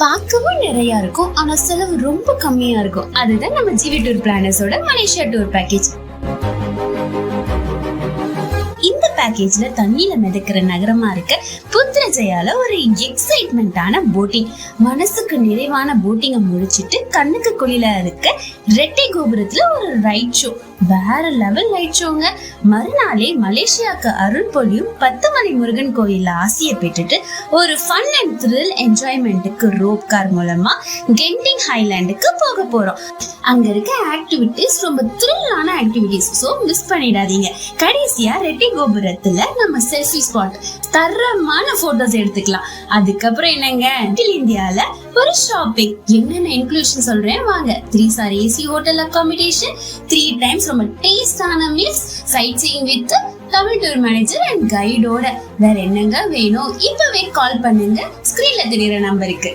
பார்க்கவும் நிறைய இருக்கும், ஆனா செலவு ரொம்ப கம்மியா இருக்கும். அதுதான் நம்ம ஜிவி டூர் பிளானர்ஸோட மலேசியா டூர் பேக்கேஜ். இந்த பேக்கேஜ்ல தண்ணியில மிதக்கிற நகரமா இருக்க புத்ரஜயால ஒரு எக்ஸைட்மெண்டான போட்டிங், மனசுக்கு நிறைவான போட்டிங்க முடிச்சிட்டு கண்ணுக்கு குளிர இருக்க ரெட்டை கோபுரத்துல ஒரு ரைட் ஷோ, வேற லெவல் லைட் ஷோங்க. மறுநாளே மலேசியாக்கு அருள் பொழியும் 10 மலை முருகன் கோயில்ல ஆசைய பெற்றுட்டு ஒரு ஃபன் அண்ட் த்ரில் என்ஜாய்மெண்ட்டுக்கு ரோப் கார் மூலமா கெண்டிங் ஹைலாண்டுக்கு போக போறோம். அங்க இருக்க ஆக்டிவிட்டிஸ் ரொம்ப த்ரில்லான ஆக்டிவிட்டிஸ், சோ மிஸ் பண்ணிடாதீங்க. கடைசியா ரெட்டை கோபுரத்துல நம்ம செல்ஃபி ஸ்பாட், தரமான போட்டோஸ் எடுத்துக்கலாம். அதுக்கப்புறம் என்னங்க, இந்தியால ஒரு ஷாப்பிங். என்னென்ன இன்க்ளூஷன் சொல்றேன் வாங்க. 3 star AC hotel accommodation, 3 times ரொம்ப டேஸ்டான meals, sightseeing with Tamil tour manager and கைடோட. வேற என்னங்க வேணும்? இப்பவே கால் பண்ணுங்க, ஸ்கிரீன்ல தெரியுற நம்பருக்கு.